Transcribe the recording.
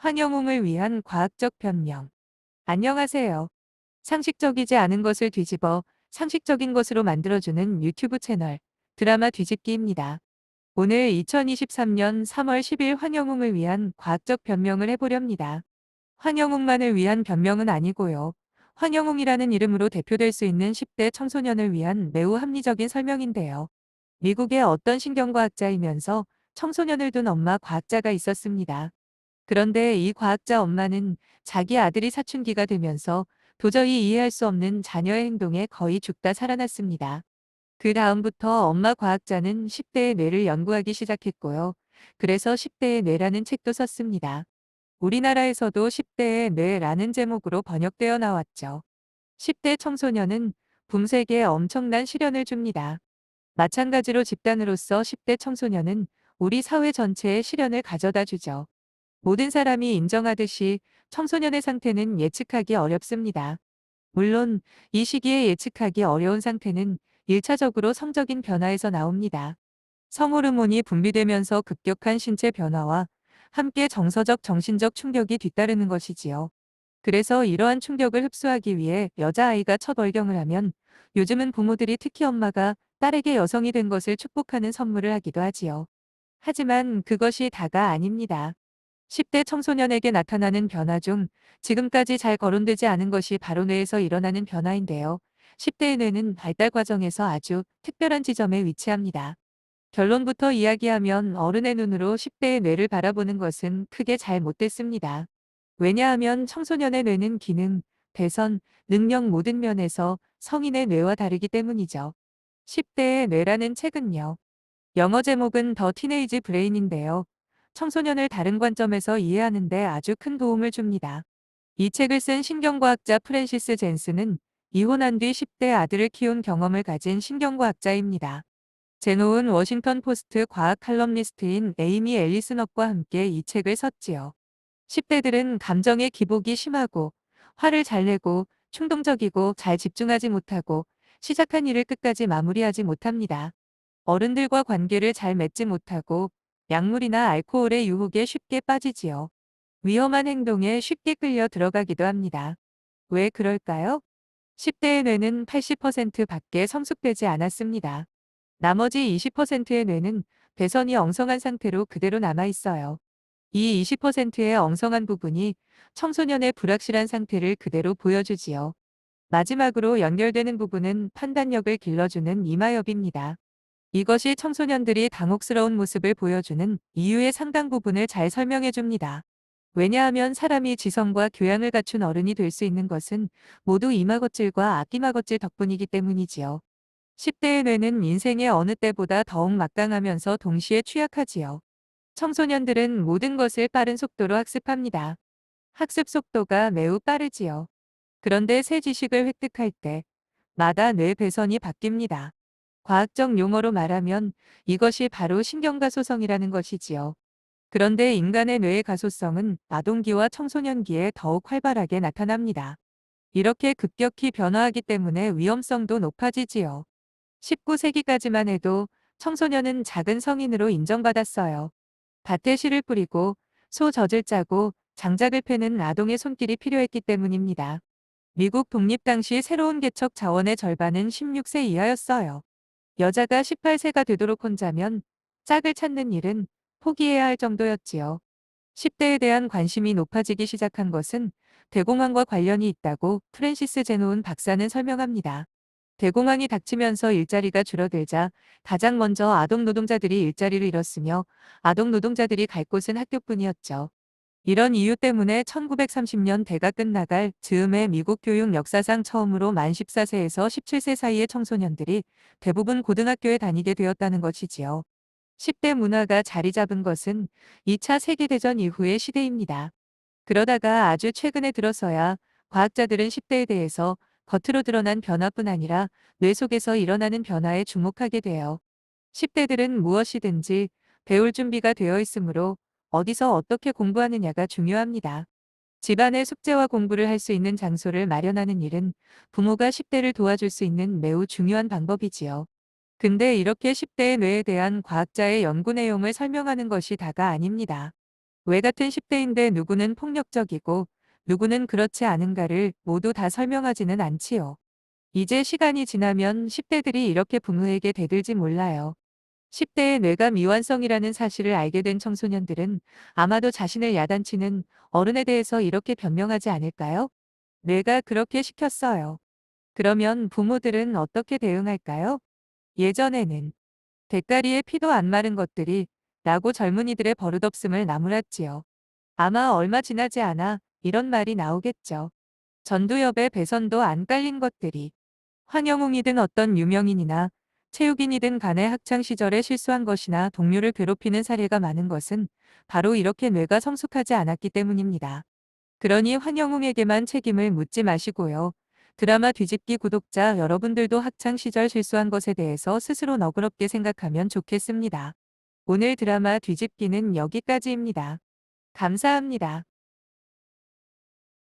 황영웅을 위한 과학적 변명. 안녕하세요. 상식적이지 않은 것을 뒤집어 상식적인 것으로 만들어주는 유튜브 채널 드라마 뒤집기입니다. 오늘 2023년 3월 10일 황영웅을 위한 과학적 변명을 해보렵니다. 황영웅만을 위한 변명은 아니고요. 황영웅이라는 이름으로 대표될 수 있는 10대 청소년을 위한 매우 합리적인 설명인데요. 미국의 어떤 신경과학자이면서 청소년을 둔 엄마 과학자가 있었습니다. 그런데 이 과학자 엄마는 자기 아들이 사춘기가 되면서 도저히 이해할 수 없는 자녀의 행동에 거의 죽다 살아났습니다. 그 다음부터 엄마 과학자는 10대의 뇌를 연구하기 시작했고요. 그래서 10대의 뇌라는 책도 썼습니다. 우리나라에서도 10대의 뇌라는 제목으로 번역되어 나왔죠. 10대 청소년은 붐색에 엄청난 시련을 줍니다. 마찬가지로 집단으로서 10대 청소년은 우리 사회 전체에 시련을 가져다 주죠. 모든 사람이 인정하듯이 청소년의 상태는 예측하기 어렵습니다. 물론 이 시기에 예측하기 어려운 상태는 1차적으로 성적인 변화에서 나옵니다. 성호르몬이 분비되면서 급격한 신체 변화와 함께 정서적 정신적 충격이 뒤따르는 것이지요. 그래서 이러한 충격을 흡수하기 위해 여자아이가 첫 월경을 하면 요즘은 부모들이 특히 엄마가 딸에게 여성이 된 것을 축복하는 선물을 하기도 하지요. 하지만 그것이 다가 아닙니다. 10대 청소년에게 나타나는 변화 중 지금까지 잘 거론되지 않은 것이 바로 뇌에서 일어나는 변화인데요. 10대의 뇌는 발달 과정에서 아주 특별한 지점에 위치합니다. 결론부터 이야기하면 어른의 눈으로 10대의 뇌를 바라보는 것은 크게 잘못됐습니다. 왜냐하면 청소년의 뇌는 기능, 배선, 능력 모든 면에서 성인의 뇌와 다르기 때문이죠. 10대의 뇌라는 책은요. 영어 제목은 더 티네이지 브레인인데요. 청소년을 다른 관점에서 이해하는 데 아주 큰 도움을 줍니다. 이 책을 쓴 신경과학자 프랜시스 젠스는 이혼한 뒤 10대 아들을 키운 경험을 가진 신경과학자입니다. 제노은 워싱턴 포스트 과학 칼럼니스트인 에이미 앨리스넛과 함께 이 책을 썼지요. 10대들은 감정의 기복이 심하고 화를 잘 내고 충동적이고 잘 집중하지 못하고 시작한 일을 끝까지 마무리하지 못합니다. 어른들과 관계를 잘 맺지 못하고 약물이나 알코올의 유혹에 쉽게 빠지지요. 위험한 행동에 쉽게 끌려 들어가기도 합니다. 왜 그럴까요? 10대의 뇌는 80% 밖에 성숙되지 않았습니다. 나머지 20%의 뇌는 배선이 엉성한 상태로 그대로 남아 있어요. 이 20%의 엉성한 부분이 청소년의 불확실한 상태를 그대로 보여주지요. 마지막으로 연결되는 부분은 판단력을 길러주는 이마엽입니다. 이것이 청소년들이 당혹스러운 모습을 보여주는 이유의 상당 부분을 잘 설명해 줍니다. 왜냐하면 사람이 지성과 교양을 갖춘 어른이 될 수 있는 것은 모두 이마거질과 앞이마거질 덕분이기 때문이지요. 10대의 뇌는 인생의 어느 때보다 더욱 막강하면서 동시에 취약하지요. 청소년들은 모든 것을 빠른 속도로 학습합니다. 학습 속도가 매우 빠르지요. 그런데 새 지식을 획득할 때마다 뇌 배선이 바뀝니다. 과학적 용어로 말하면 이것이 바로 신경가소성이라는 것이지요. 그런데 인간의 뇌의 가소성은 아동기와 청소년기에 더욱 활발하게 나타납니다. 이렇게 급격히 변화하기 때문에 위험성도 높아지지요. 19세기까지만 해도 청소년은 작은 성인으로 인정받았어요. 밭에 씨를 뿌리고 소 젖을 짜고 장작을 패는 아동의 손길이 필요했기 때문입니다. 미국 독립 당시 새로운 개척 자원의 절반은 16세 이하였어요. 여자가 18세가 되도록 혼자면 짝을 찾는 일은 포기해야 할 정도였지요. 10대에 대한 관심이 높아지기 시작한 것은 대공황과 관련이 있다고 프랜시스 제노운 박사는 설명합니다. 대공황이 닥치면서 일자리가 줄어들자 가장 먼저 아동 노동자들이 일자리를 잃었으며 아동 노동자들이 갈 곳은 학교뿐이었죠. 이런 이유 때문에 1930년 대가 끝나갈 즈음에 미국 교육 역사상 처음으로 만 14세에서 17세 사이의 청소년들이 대부분 고등학교에 다니게 되었다는 것이지요. 10대 문화가 자리 잡은 것은 2차 세계대전 이후의 시대입니다. 그러다가 아주 최근에 들어서야 과학자들은 10대에 대해서 겉으로 드러난 변화뿐 아니라 뇌 속에서 일어나는 변화에 주목하게 돼요. 10대들은 무엇이든지 배울 준비가 되어 있으므로 어디서 어떻게 공부하느냐가 중요합니다. 집안의 숙제와 공부를 할 수 있는 장소를 마련하는 일은 부모가 10대를 도와줄 수 있는 매우 중요한 방법이지요. 근데 이렇게 10대의 뇌에 대한 과학자의 연구 내용을 설명하는 것이 다가 아닙니다. 왜 같은 10대인데 누구는 폭력적이고 누구는 그렇지 않은가를 모두 다 설명하지는 않지요. 이제 시간이 지나면 10대들이 이렇게 부모에게 대들지 몰라요. 10대의 뇌가 미완성이라는 사실을 알게 된 청소년들은 아마도 자신을 야단치는 어른에 대해서 이렇게 변명하지 않을까요? 뇌가 그렇게 시켰어요. 그러면 부모들은 어떻게 대응할까요? 예전에는 대가리에 피도 안 마른 것들이 라고 젊은이들의 버릇없음을 나무랐지요. 아마 얼마 지나지 않아 이런 말이 나오겠죠. 전두엽에 배선도 안 깔린 것들이 황영웅이든 어떤 유명인이나 체육인이든 간에 학창 시절에 실수한 것이나 동료를 괴롭히는 사례가 많은 것은 바로 이렇게 뇌가 성숙하지 않았기 때문입니다. 그러니 황영웅에게만 책임을 묻지 마시고요. 드라마 뒤집기 구독자 여러분들도 학창 시절 실수한 것에 대해서 스스로 너그럽게 생각하면 좋겠습니다. 오늘 드라마 뒤집기는 여기까지입니다. 감사합니다.